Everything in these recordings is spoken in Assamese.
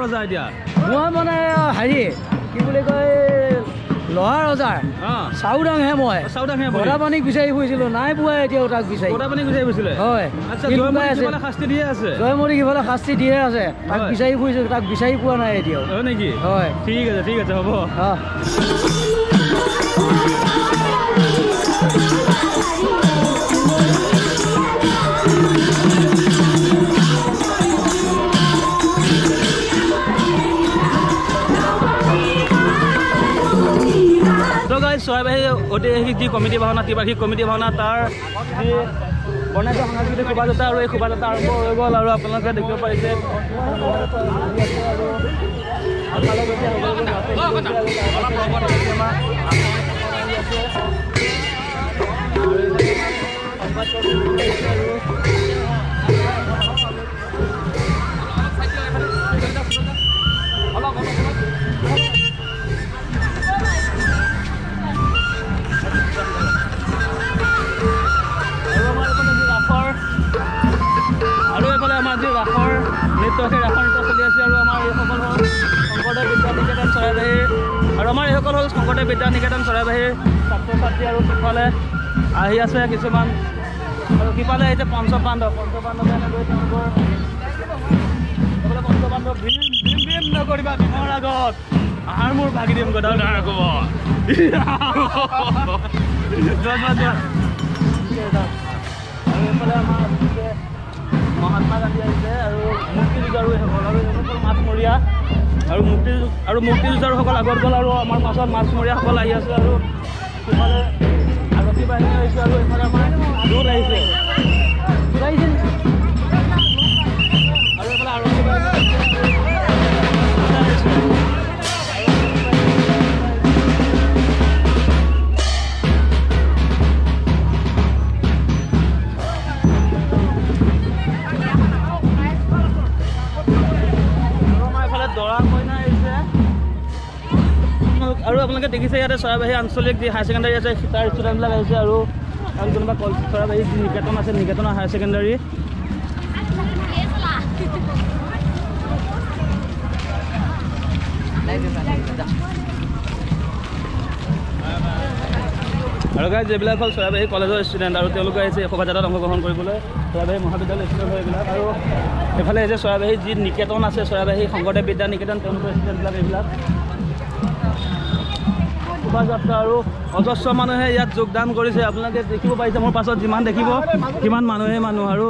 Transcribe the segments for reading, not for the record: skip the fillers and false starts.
ৰজা এতিয়া মই মানে হেৰি কি বুলি কয় লহা ৰজাৰ চাউদাংহে মই গদাপানীক বিচাৰি ফুৰিছিলোঁ নাই পোৱা এতিয়াও তাক বিচাৰি গদাপানীক বিচাৰি ফুৰিছিলে হয় শাস্তি দিয়ে আছে জয়মতীক সিফালে শাস্তি দিয়ে আছে তাক বিচাৰি ফুৰিছোঁ তাক বিচাৰি পোৱা নাই এতিয়াও হয় নেকি হয় ঠিক আছে হ'ব চৰাইবাহী ঐতিহাসিক যি কমিটি ভাওনা ত্ৰিবাৰ্ষিক কমিটি ভাওনা তাৰ যি বৰ্ণাঢ্য সাংস্কৃতিক শোভাযাত্ৰা আৰু এই শোভাযাত্ৰা আৰম্ভ হৈ গ'ল আৰু আপোনালোকে দেখিব পাৰিছে ৰাসৰ নৃত্য সেই ৰাসৰ নৃত্য চলি আছে আৰু আমাৰ এইসকল হ'ল শংকৰদেৱ বিদ্যা নিকেতন চৰাইবাহীৰ আৰু আমাৰ এইসকল হ'ল শংকৰদেৱ বিদ্যা নিকেতন চৰাইবাহীৰ ছাত্ৰ ছাত্ৰী আৰু সিফালে আহি আছে কিছুমান আৰু সিফালে আহিছে পঞ্চপাণ্ডৱ এনেকৈ তেওঁলোকৰ পঞ্চপাণ্ডৱ ভীম নকৰিবা ভীমৰ আগত আহাৰ মোৰ ভাগি দিম গদা ক'ব আৰু এইফালে আমাৰ মহাত্মা গান্ধী আহিছে আৰু মুক্তিযুঁজাৰুসকল আৰু এইসকল মাছমৰীয়া আৰু মুক্তিযুঁজাৰুসকল আগত গ'ল আৰু আমাৰ পাছত মাছমৰীয়াসকল আহি আছে আৰু সিফালে আৰক্ষী বাহিনী আহিছে আৰু এইফালে আমাৰ দূত আহিছে আৰু এইফালে আৰক্ষী বাহিনী আৰু আপোনালোকে দেখিছে ইয়াতে চৰাইবাহী আঞ্চলিক যি হায়াৰ ছেকেণ্ডাৰী আছে তাৰ ষ্টুডেণ্টবিলাক আহিছে আৰু কোনোবা চৰাইবাহী যি নিকেতন আছে নিকেতনৰ হায়াৰ ছেকেণ্ডাৰী আৰু গাইজ যিবিলাক হ'ল চৰাইবাহী কলেজৰ ষ্টুডেণ্ট আৰু তেওঁলোকে আহিছে এই শোভাযাত্ৰাত অংশগ্ৰহণ কৰিবলৈ চৰাইবাহী মহাবিদ্যালয়ৰ ষ্টুডেণ্ট এইবিলাক আৰু এইফালে আহিছে চৰাইবাহী যি নিকেতন আছে চৰাইবাহী শংকৰদেৱ বিদ্যা নিকেতন তেওঁলোকৰ ষ্টুডেণ্টবিলাক এইবিলাক শোভাযাত্ৰা আৰু অজস্ৰ মানুহে ইয়াত যোগদান কৰিছে আপোনালোকে দেখিব পাৰিছে মোৰ পাছত যিমান দেখিব কিমান মানুহ আৰু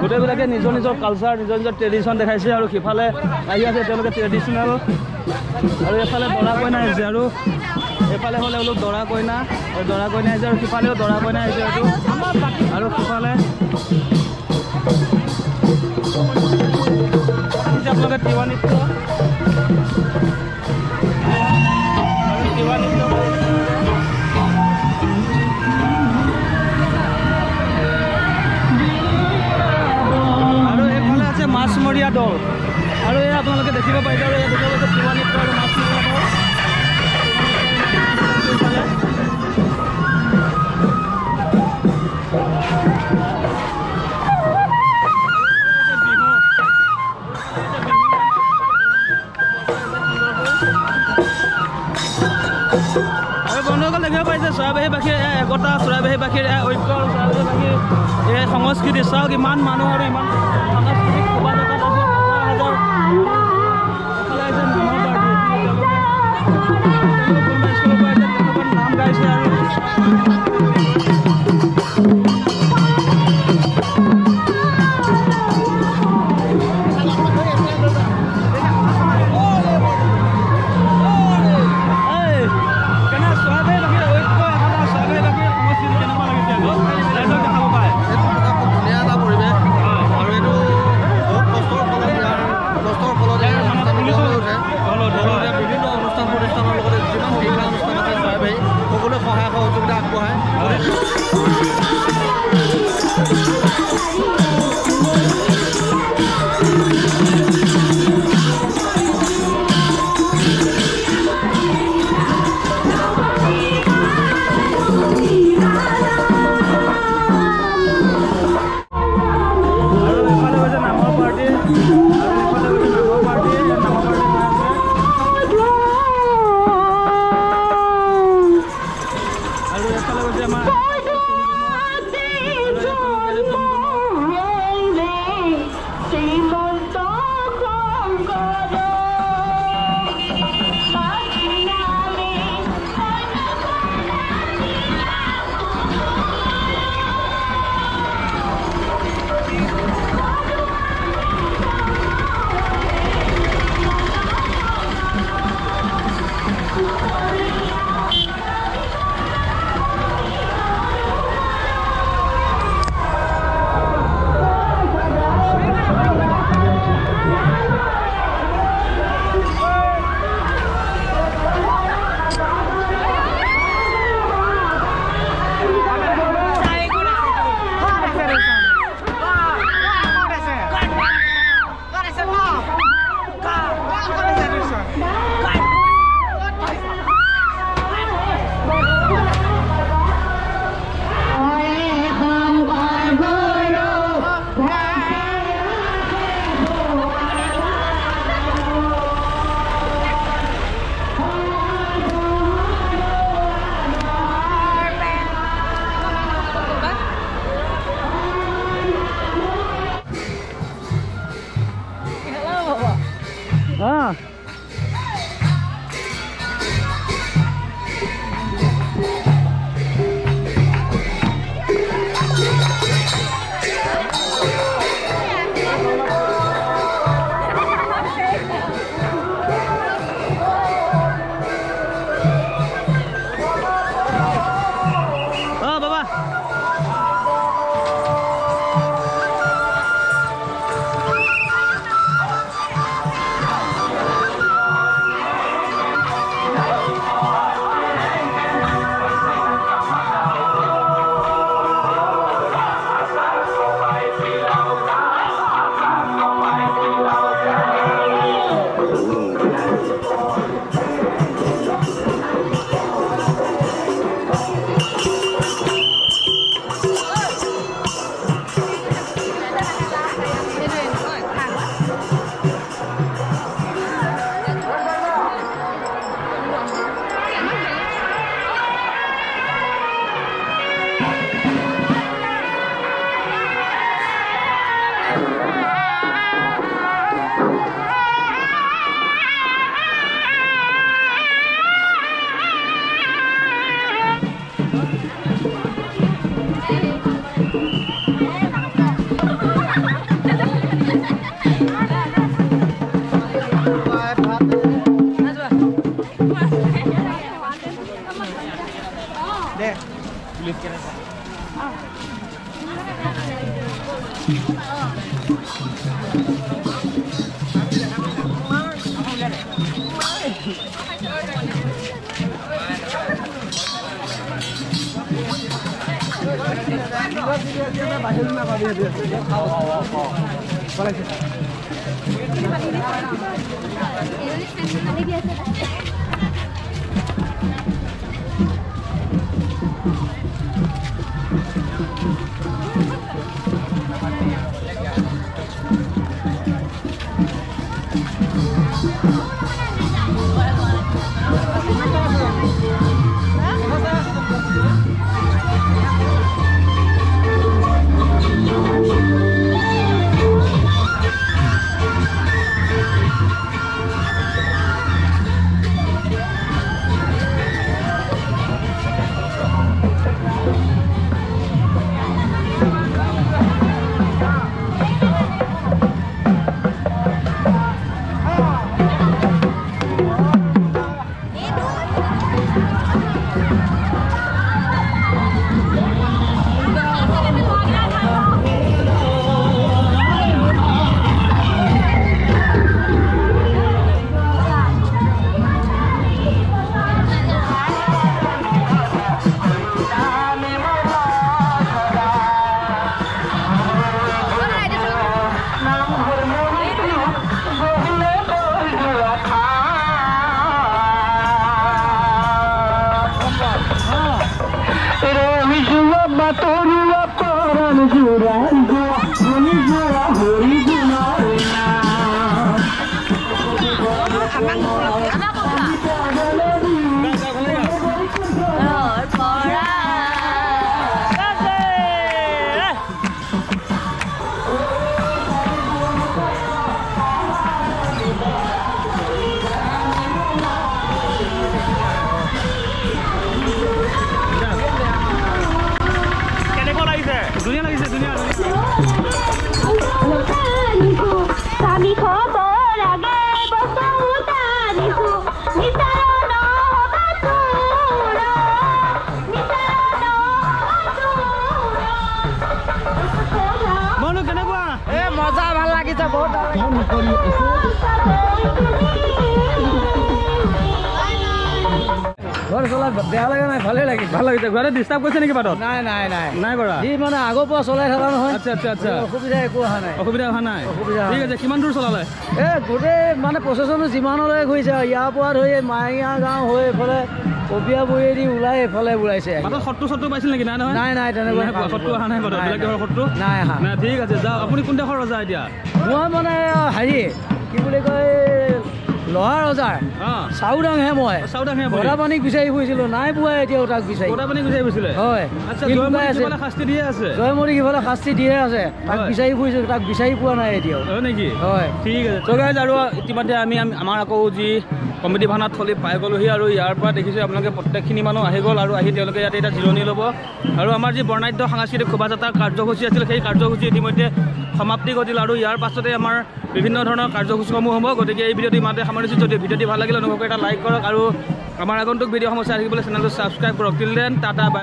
গোটেইবিলাকে নিজৰ নিজৰ কালচাৰ নিজৰ নিজৰ ট্ৰেডিশ্যন দেখাইছে আৰু সিফালে আহি আছে তেওঁলোকে ট্ৰেডিশ্যনেল আৰু এইফালে দৰা কইনা আহিছে আৰু এইফালে হ'লে অলপ দৰা কইনা আহিছে আৰু সিফালেও দৰা কইনা আহিছে আৰু সিফালে আপোনালোকে তিৱা নৃত্য আৰু এইফালে আছে মাছমৰীয়া দল আৰু এই আপোনালোকে দেখিব পাৰিছে আৰু এই তিৱা নৃত্য আৰু মাছমৰীয়া দল আৰু বন্ধুসকল দেখিব পাৰিছে চৰাইবাহীবাসীৰ একতা চৰাইবাহীবাসীৰ ঐক্য আৰু চৰাইবাহীবাসীৰ এই সংস্কৃতি চাওক ইমান মানুহ আৰু ইমান সাংস্কৃতিক শোভাযাত্ৰা স্কুলৰ পৰা তেওঁলোকৰ নাম গাইছে আৰু নামৰ পাৰ্টি ঘৰ চলাই বেয়া লাগে নাই ভালে লাগিছে ভাল লাগিছে ঘৰতে ডিষ্টাৰ্ব কৰিছে নেকি বাটত নাই নাই নাই নাই কৰা যি মানে আগৰ পৰা চলাই থকা নহয় আচ্ছা আচ্ছা আচ্ছা অসুবিধা একো অহা নাই অসুবিধা অহা নাই ঠিক আছে কিমান দূৰ চলালে গোটেই মানে প্ৰচেছনটো যিমানলৈ ঘূৰিছে ইয়াৰ পৰা ধৰি মায়ঙা গাঁও হৈ এইফালে কবিয়া বৰিয়েদি ওলাই এইফালে ওলাইছে বাটত সত্তৰ পাইছিল নেকি নাই নহয় নাই নাই তেনেকুৱা সত্তৰ অহা নাই বাটত বেলেগ দেশৰ সত্তৰ নাই অহা নাই ঠিক আছে যাওক আপুনি কোন দেশৰ ৰজা এতিয়া মই মানে হেৰি কি বুলি কয় লহা ৰজাৰ চাউদাংহে মই গদাপানীক বিচাৰি ফুৰিছিলো নাই পোৱা এতিয়াও তাক বিচাৰি গদাপানীক বিচাৰি ফুৰিছিলে হয় শাস্তি দিয়ে আছে জয়মতীক ইফালে শাস্তি দিয়ে আছে তাক বিচাৰি ফুৰিছো তাক বিচাৰি পোৱা নাই এতিয়াও হয় নেকি হয় ঠিক আছে চ' গাইজ আৰু ইতিমধ্যে আমি আমাৰ আকৌ যি কমিটি ভাওনাত থলী পাই গ'লোহি আৰু ইয়াৰ পৰা দেখিছোঁ আপোনালোকে প্ৰত্যেকখিনি মানুহ আহি গ'ল আৰু আহি তেওঁলোকে ইয়াতে এতিয়া জিৰণি ল'ব আৰু আমাৰ যি বৰ্ণাঢ্য সাংস্কৃতিক শোভাযাত্ৰাৰ কাৰ্যসূচী আছিল সেই কাৰ্যসূচী ইতিমধ্যে সমাপ্তি ঘটিল আৰু ইয়াৰ পাছতে আমাৰ বিভিন্ন ধৰণৰ কাৰ্যসূচীসমূহ হ'ব গতিকে এই ভিডিঅ'টো ইমানতে সামৰিছোঁ যদি ভিডিঅ'টি ভাল লাগিলে অনুগ্ৰহ কৰি এটা লাইক কৰক আৰু আমাৰ আগন্তুক ভিডিঅ'সমূহ চাই থাকিবলৈ চেনেলটো ছাবস্ক্ৰাইব কৰক টিল দেন টাটা বাই